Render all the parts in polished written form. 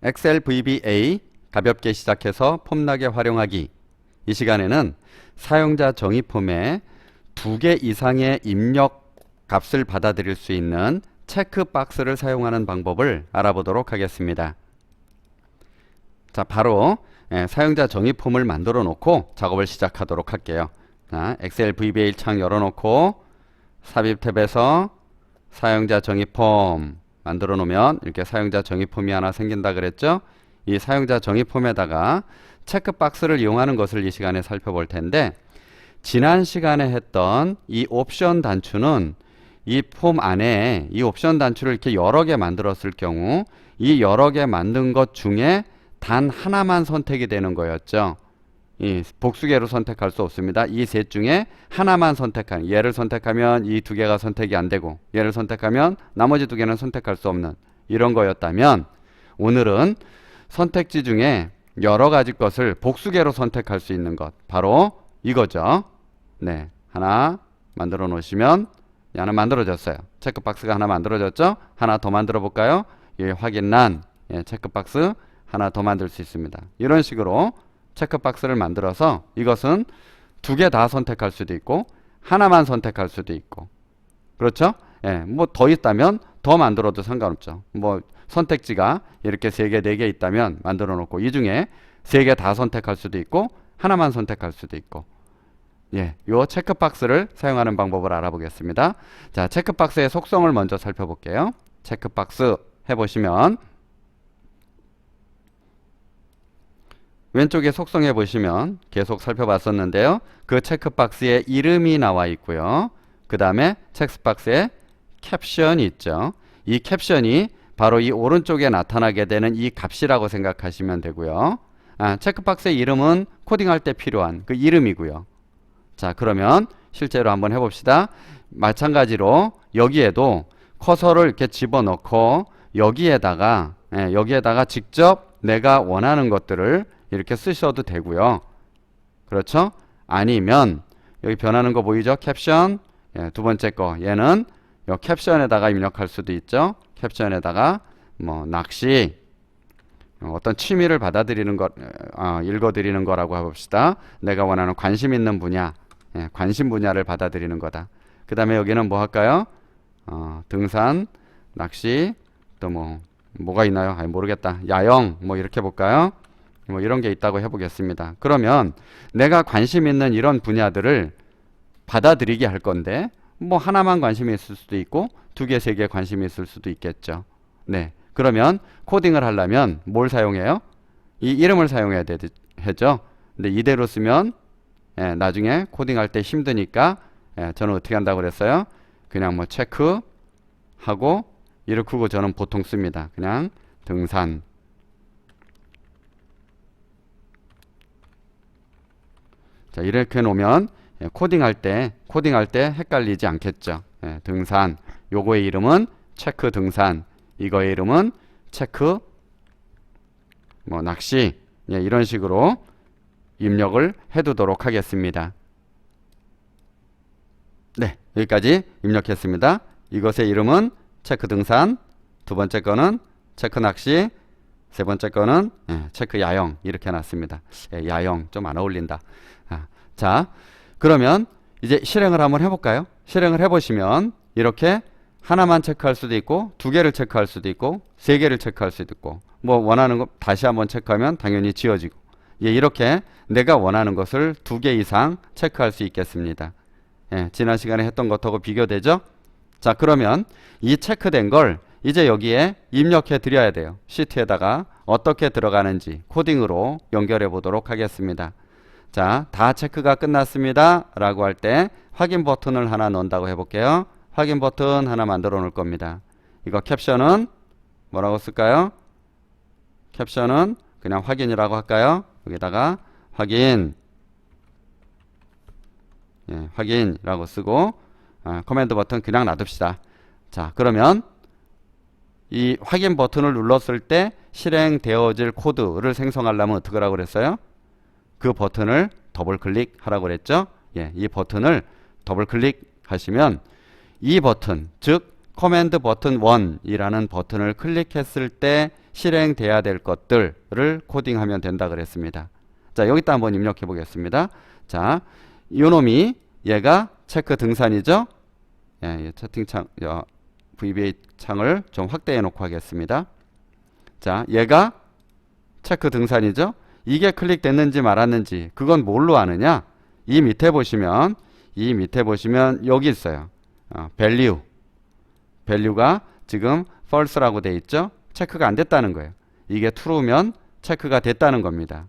엑셀 VBA 가볍게 시작해서 폼나게 활용하기. 이 시간에는 사용자 정의 폼에 2개 이상의 입력 값을 받아들일 수 있는 체크박스를 사용하는 방법을 알아보도록 하겠습니다. 자, 바로 사용자 정의 폼을 만들어 놓고 작업을 시작하도록 할게요. 자, 엑셀 VBA 창 열어놓고 삽입 탭에서 사용자 정의 폼 만들어 놓으면 이렇게 사용자 정의 폼이 하나 생긴다 그랬죠. 이 사용자 정의 폼에다가 체크박스를 이용하는 것을 이 시간에 살펴볼 텐데, 지난 시간에 했던 이 옵션 단추는 이 폼 안에 이 옵션 단추를 이렇게 여러 개 만들었을 경우 이 여러 개 만든 것 중에 단 하나만 선택이 되는 거였죠. 이 복수개로 선택할 수 없습니다. 이 셋 중에 하나만 선택하는, 얘를 선택하면 이 2개가 선택이 안 되고 얘를 선택하면 나머지 2개는 선택할 수 없는 이런 거였다면, 오늘은 선택지 중에 여러 가지 것을 복수개로 선택할 수 있는 것, 바로 이거죠. 네, 하나 만들어 놓으시면 하나 만들어졌어요. 체크박스가 하나 만들어졌죠. 하나 더 만들어 볼까요? 예, 확인란 체크박스 하나 더 만들 수 있습니다. 이런 식으로 체크박스를 만들어서 이것은 2개 다 선택할 수도 있고 하나만 선택할 수도 있고, 그렇죠? 예, 뭐 더 있다면 더 만들어도 상관없죠. 뭐 선택지가 이렇게 3개, 4개 있다면 만들어 놓고 이 중에 3개 다 선택할 수도 있고 하나만 선택할 수도 있고, 예, 요 체크박스를 사용하는 방법을 알아보겠습니다. 자, 체크박스의 속성을 먼저 살펴볼게요. 체크박스 해보시면 왼쪽에 속성해 보시면 계속 살펴봤었는데요. 그 체크박스에 이름이 나와 있고요. 그 다음에 체크박스에 캡션이 있죠. 이 캡션이 바로 이 오른쪽에 나타나게 되는 이 값이라고 생각하시면 되고요. 체크박스의 이름은 코딩할 때 필요한 그 이름이고요. 자, 그러면 실제로 한번 해봅시다. 마찬가지로 여기에도 커서를 이렇게 집어넣고 여기에다가 직접 내가 원하는 것들을 이렇게 쓰셔도 되고요. 그렇죠? 아니면 여기 변하는 거 보이죠? 캡션. 예, 두 번째 거, 얘는 요 캡션에다가 입력할 수도 있죠. 캡션에다가 뭐 낚시, 어떤 취미를 받아들이는 것, 읽어드리는 거라고 해봅시다. 내가 원하는 관심 있는 분야, 예, 관심 분야를 받아들이는 거다. 그 다음에 여기는 뭐 할까요? 등산, 낚시, 또 뭐가 있나요? 모르겠다. 야영, 뭐 이렇게 볼까요? 뭐 이런 게 있다고 해보겠습니다. 그러면 내가 관심 있는 이런 분야들을 받아들이게 할 건데, 뭐 하나만 관심이 있을 수도 있고 2개, 3개 관심이 있을 수도 있겠죠. 네, 그러면 코딩을 하려면 뭘 사용해요? 이 이름을 사용해야 되죠. 근데 이대로 쓰면 나중에 코딩할 때 힘드니까 저는 어떻게 한다고 그랬어요? 그냥 뭐 체크하고 이렇게 저는 보통 씁니다. 그냥 등산. 자, 이렇게 놓으면 코딩할 때 헷갈리지 않겠죠. 등산. 요거의 이름은 체크 등산. 이거의 이름은 체크 뭐 낚시. 이런 식으로 입력을 해두도록 하겠습니다. 네, 여기까지 입력했습니다. 이것의 이름은 체크 등산, 두 번째 거는 체크 낚시, 세 번째 거는 체크 야영. 이렇게 놨습니다. 야영 좀 안 어울린다. 자, 그러면 이제 실행을 한번 해볼까요? 실행을 해보시면 이렇게 하나만 체크할 수도 있고 2개를 체크할 수도 있고 3개를 체크할 수도 있고, 뭐 원하는 거 다시 한번 체크하면 당연히 지워지고, 이렇게 내가 원하는 것을 2개 이상 체크할 수 있겠습니다. 지난 시간에 했던 것하고 비교되죠? 자, 그러면 이 체크된 걸 이제 여기에 입력해 드려야 돼요. 시트에다가 어떻게 들어가는지 코딩으로 연결해 보도록 하겠습니다. 자, 다 체크가 끝났습니다 라고 할 때 확인 버튼을 하나 넣는다고 해볼게요. 확인 버튼 하나 만들어 놓을 겁니다. 이거 캡션은 뭐라고 쓸까요? 캡션은 그냥 확인이라고 할까요? 여기다가 확인, 확인이라고 쓰고 커맨드 버튼 그냥 놔둡시다. 자, 그러면 이 확인 버튼을 눌렀을 때 실행되어질 코드를 생성하려면 어떻게 하라고 그랬어요? 그 버튼을 더블 클릭하라고 그랬죠. 이 버튼을 더블 클릭하시면 이 버튼, 즉 커맨드 버튼 1이라는 버튼을 클릭했을 때 실행돼야 될 것들을 코딩하면 된다 그랬습니다. 자, 여기다 한번 입력해 보겠습니다. 자, 요놈이 얘가 체크 등산이죠. 예, 채팅창 VBA 창을 좀 확대해 놓고 하겠습니다. 자, 얘가 체크 등산이죠. 이게 클릭됐는지 말았는지 그건 뭘로 아느냐? 이 밑에 보시면 여기 있어요. value가 지금 false라고 돼 있죠. 체크가 안 됐다는 거예요. 이게 true면 체크가 됐다는 겁니다.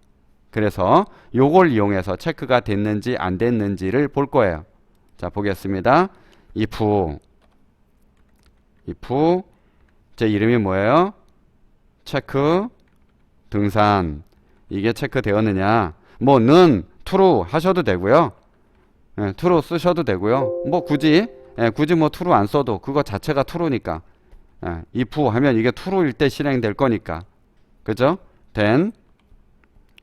그래서 요걸 이용해서 체크가 됐는지 안 됐는지를 볼 거예요. 자, 보겠습니다. if 제 이름이 뭐예요? 체크 등산. 이게 체크 되었느냐? 는 true 하셔도 되고요. 예, true 쓰셔도 되고요. 굳이 true 안 써도 그거 자체가 true니까. 예, if 하면 이게 true일 때 실행될 거니까. 그죠? then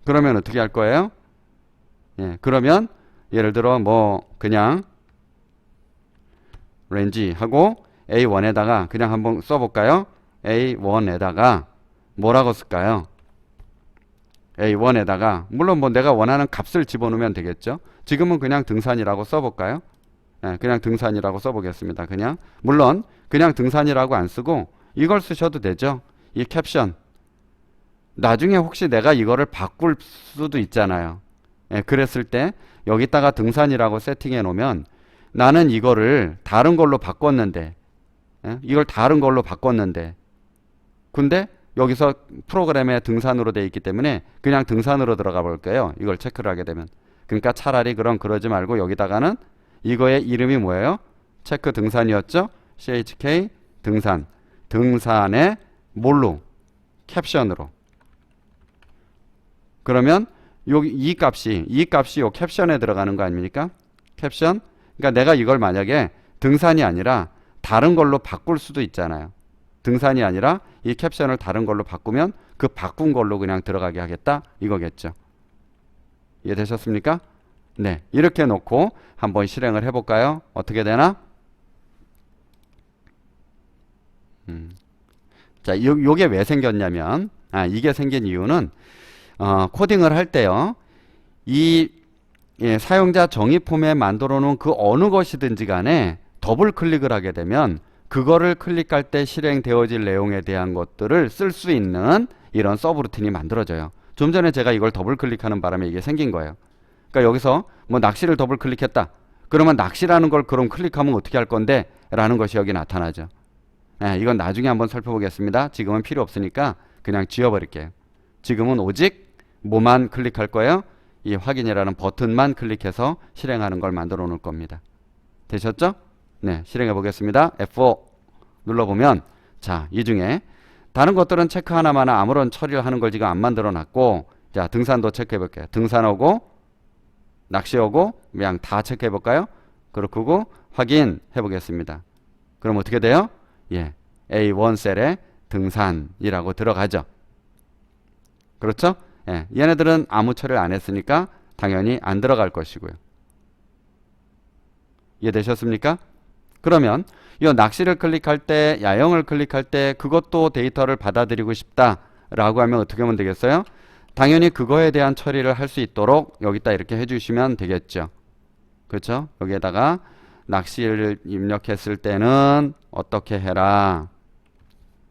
그러면 어떻게 할 거예요? 예, 그러면 예를 들어 그냥 range 하고 A1에다가 그냥 한번 써볼까요? A1에다가 뭐라고 쓸까요? A1에다가 물론 내가 원하는 값을 집어넣으면 되겠죠. 지금은 그냥 등산이라고 써볼까요? 예, 그냥 등산이라고 써보겠습니다. 물론 그냥 등산이라고 안 쓰고 이걸 쓰셔도 되죠. 이 캡션. 나중에 혹시 내가 이거를 바꿀 수도 있잖아요. 예, 그랬을 때 여기다가 등산이라고 세팅해 놓으면 나는 이거를 다른 걸로 바꿨는데 이걸 다른 걸로 바꿨는데 근데 여기서 프로그램에 등산으로 되어 있기 때문에 그냥 등산으로 들어가 볼게요. 이걸 체크를 하게 되면. 그러니까 차라리 그러지 말고 여기다가는 이거의 이름이 뭐예요? 체크 등산이었죠? CHK 등산. 등산의 뭘로? 캡션으로. 그러면 이 값이 요 캡션에 들어가는 거 아닙니까? 캡션. 그러니까 내가 이걸 만약에 등산이 아니라 다른 걸로 바꿀 수도 있잖아요. 등산이 아니라 이 캡션을 다른 걸로 바꾸면 그 바꾼 걸로 그냥 들어가게 하겠다 이거겠죠. 이해되셨습니까? 네, 이렇게 놓고 한번 실행을 해볼까요? 어떻게 되나? 자, 요게 왜 생겼냐면 이게 생긴 이유는 코딩을 할 때요. 사용자 정의 폼에 만들어 놓은 그 어느 것이든지 간에 더블 클릭을 하게 되면 그거를 클릭할 때 실행되어질 내용에 대한 것들을 쓸 수 있는 이런 서브루틴이 만들어져요. 좀 전에 제가 이걸 더블 클릭하는 바람에 이게 생긴 거예요. 그러니까 여기서 낚시를 더블 클릭했다. 그러면 낚시라는 걸 그럼 클릭하면 어떻게 할 건데? 라는 것이 여기 나타나죠. 이건 나중에 한번 살펴보겠습니다. 지금은 필요 없으니까 그냥 지워버릴게요. 지금은 오직 뭐만 클릭할 거예요? 이 확인이라는 버튼만 클릭해서 실행하는 걸 만들어 놓을 겁니다. 되셨죠? 네, 실행해 보겠습니다. F4 눌러보면 자, 이 중에 다른 것들은 체크 하나마나 아무런 처리를 하는 걸 지금 안 만들어 놨고 자, 등산도 체크해 볼게요. 등산하고 낚시하고 그냥 다 체크해 볼까요? 그렇고 확인해 보겠습니다. 그럼 어떻게 돼요? 예, A1 셀에 등산이라고 들어가죠. 그렇죠? 예, 얘네들은 아무 처리를 안 했으니까 당연히 안 들어갈 것이고요. 이해되셨습니까? 그러면 이 낚시를 클릭할 때, 야영을 클릭할 때 그것도 데이터를 받아들이고 싶다라고 하면 어떻게 하면 되겠어요? 당연히 그거에 대한 처리를 할 수 있도록 여기다 이렇게 해주시면 되겠죠. 그렇죠? 여기에다가 낚시를 입력했을 때는 어떻게 해라.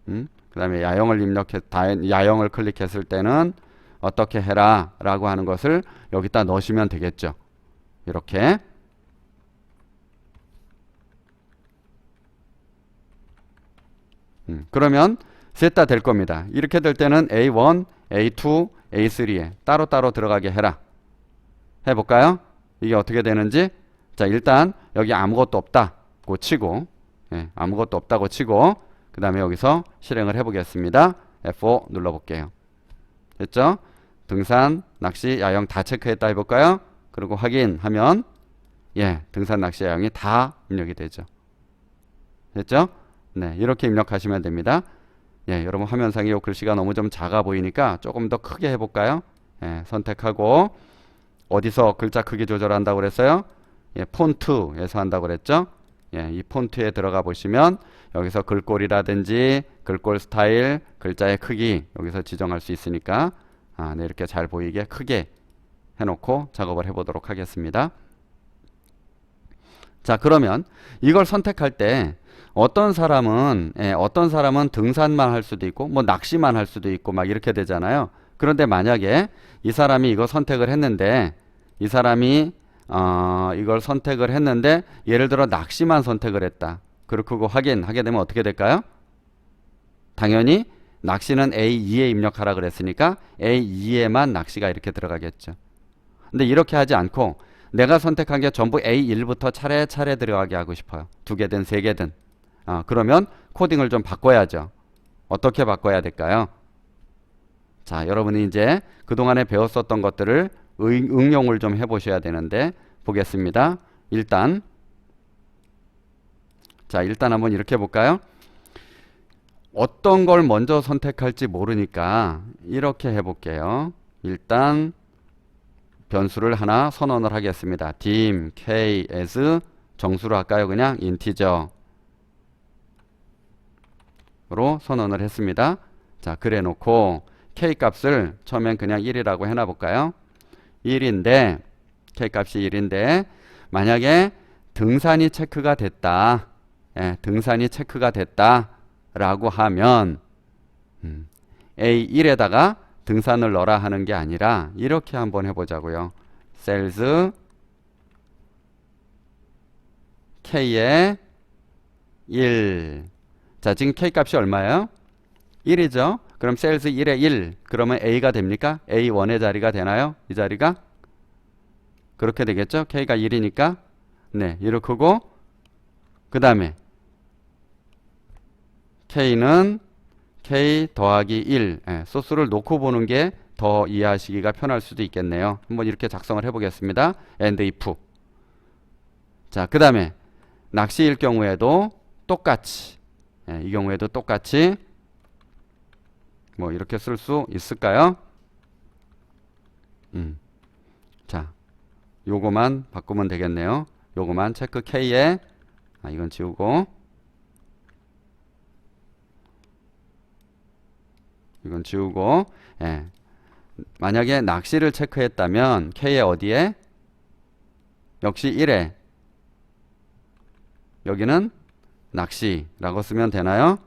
그 다음에 야영을 클릭했을 때는 어떻게 해라 라고 하는 것을 여기다 넣으시면 되겠죠. 이렇게. 그러면 셋 다 될 겁니다. 이렇게 될 때는 A1, A2, A3에 따로따로 들어가게 해라. 해볼까요? 이게 어떻게 되는지. 자, 일단 여기 아무것도 없다고 치고 아무것도 없다고 치고 그 다음에 여기서 실행을 해보겠습니다. F4 눌러볼게요. 됐죠? 등산, 낚시, 야영 다 체크했다 해볼까요? 그리고 확인하면 등산, 낚시, 야영이 다 입력이 되죠. 됐죠? 네, 이렇게 입력하시면 됩니다. 여러분 화면상에 이 글씨가 너무 좀 작아 보이니까 조금 더 크게 해볼까요? 선택하고 어디서 글자 크기 조절한다고 그랬어요? 폰트에서 한다고 그랬죠? 예, 이 폰트에 들어가 보시면 여기서 글꼴이라든지 글꼴 스타일, 글자의 크기 여기서 지정할 수 있으니까 네, 이렇게 잘 보이게 크게 해놓고 작업을 해보도록 하겠습니다. 자, 그러면 이걸 선택할 때 어떤 사람은 등산만 할 수도 있고 뭐 낚시만 할 수도 있고 막 이렇게 되잖아요. 그런데 만약에 이 사람이 이거 선택을 했는데 이 사람이 이걸 선택을 했는데 예를 들어 낚시만 선택을 했다. 그리고 확인하게 되면 어떻게 될까요? 당연히 낚시는 A2에 입력하라 그랬으니까 A2에만 낚시가 이렇게 들어가겠죠. 근데 이렇게 하지 않고 내가 선택한 게 전부 A1부터 차례차례 들어가게 하고 싶어요. 2개든 3개든. 그러면 코딩을 좀 바꿔야죠. 어떻게 바꿔야 될까요? 자, 여러분이 이제 그동안에 배웠었던 것들을 응용을 좀 해보셔야 되는데 보겠습니다. 일단 한번 이렇게 볼까요? 어떤 걸 먼저 선택할지 모르니까 이렇게 해볼게요. 일단 변수를 하나 선언을 하겠습니다. dim k as 정수로 할까요? 그냥 인티저로 선언을 했습니다. 자, 그래 놓고 k 값을 처음엔 그냥 1이라고 해놔 볼까요? 1인데 k 값이 1인데 만약에 등산이 체크가 됐다. 등산이 체크가 됐다 라고 하면 A1에다가 등산을 넣어라 하는 게 아니라 이렇게 한번 해보자고요. 셀즈 K에 1. 자, 지금 K 값이 얼마예요? 1이죠. 그럼 셀즈 1에 1. 그러면 A가 됩니까? A1의 자리가 되나요? 이 자리가? 그렇게 되겠죠. K가 1이니까. 네, 이렇게고 그 다음에 K는 K 더하기 1. 소스를 놓고 보는 게 더 이해하시기가 편할 수도 있겠네요. 한번 이렇게 작성을 해보겠습니다. and if. 자, 그 다음에 낚시일 경우에도 똑같이 이 경우에도 똑같이 뭐 이렇게 쓸 수 있을까요? 자, 요거만 바꾸면 되겠네요. 요거만 체크 K에 이건 지우고 이건 지우고 만약에 낚시를 체크했다면 K에 어디에? 역시 1에 여기는 낚시라고 쓰면 되나요?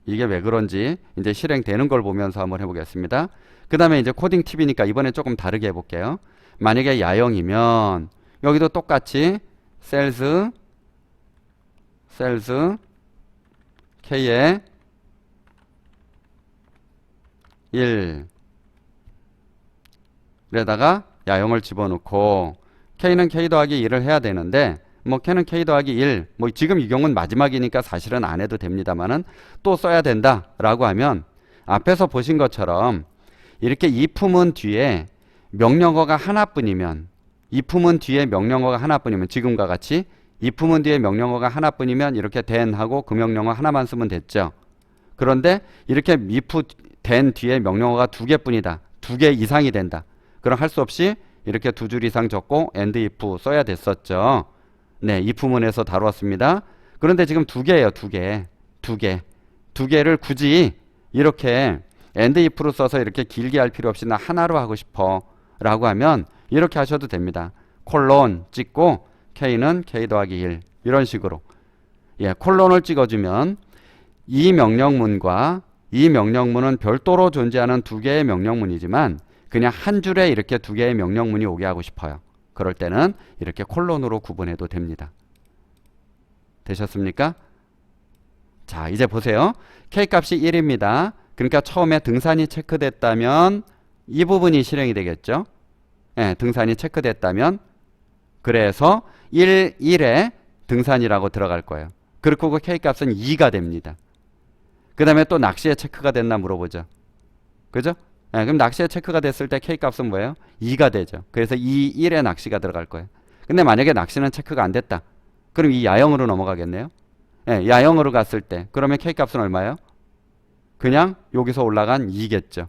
이게 왜 그런지 이제 실행되는 걸 보면서 한번 해보겠습니다. 그 다음에 이제 코딩 팁이니까 이번에 조금 다르게 해볼게요. 만약에 야영이면 여기도 똑같이 셀즈 K에 1 에다가 야영을 집어넣고 K는 K 더하기 1을 해야 되는데 뭐 K는 K 더하기 1 뭐 지금 이 경우는 마지막이니까 사실은 안 해도 됩니다만은 또 써야 된다 라고 하면 앞에서 보신 것처럼 이렇게 if문 뒤에 명령어가 하나뿐이면 지금과 같이 if문 뒤에 명령어가 하나뿐이면 이렇게 then 하고 그 명령어 하나만 쓰면 됐죠. 그런데 이렇게 if then 뒤에 명령어가 2개뿐이다. 2개 이상이 된다. 그럼 할 수 없이 이렇게 2줄 이상 적고 and if 써야 됐었죠. 네, if문에서 다루었습니다. 그런데 지금 2개예요. 2개를 굳이 이렇게 and if로 써서 이렇게 길게 할 필요 없이 나 하나로 하고 싶어 라고 하면 이렇게 하셔도 됩니다. 콜론 찍고 K는 K 더하기 1 이런 식으로 콜론을 찍어주면 이 명령문은 별도로 존재하는 2개의 명령문이지만 그냥 한 줄에 이렇게 2개의 명령문이 오게 하고 싶어요. 그럴 때는 이렇게 콜론으로 구분해도 됩니다. 되셨습니까? 자, 이제 보세요. K 값이 1입니다. 그러니까 처음에 등산이 체크됐다면 이 부분이 실행이 되겠죠. 등산이 체크됐다면 그래서 1에 등산이라고 들어갈 거예요. 그리고 K 값은 2가 됩니다. 그 다음에 또 낚시에 체크가 됐나 물어보죠. 그죠? 그럼 낚시에 체크가 됐을 때 K 값은 뭐예요? 2가 되죠. 그래서 1에 낚시가 들어갈 거예요. 근데 만약에 낚시는 체크가 안 됐다. 그럼 이 야영으로 넘어가겠네요. 야영으로 갔을 때 그러면 K 값은 얼마예요? 그냥 여기서 올라간 2겠죠.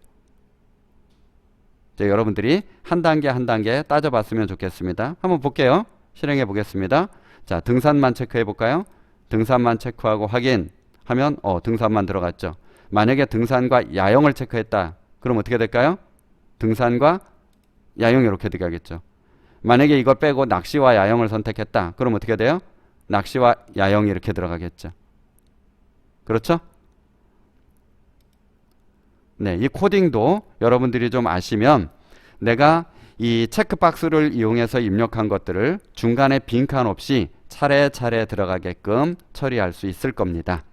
이제 여러분들이 한 단계 한 단계 따져봤으면 좋겠습니다. 한번 볼게요. 실행해 보겠습니다. 자, 등산만 체크해 볼까요? 등산만 체크하고 확인하면 등산만 들어갔죠. 만약에 등산과 야영을 체크했다. 그럼 어떻게 될까요? 등산과 야영 이렇게 들어가겠죠. 만약에 이걸 빼고 낚시와 야영을 선택했다. 그럼 어떻게 돼요? 낚시와 야영이 이렇게 들어가겠죠. 그렇죠? 네, 이 코딩도 여러분들이 좀 아시면 내가 이 체크박스를 이용해서 입력한 것들을 중간에 빈칸 없이 차례차례 들어가게끔 처리할 수 있을 겁니다.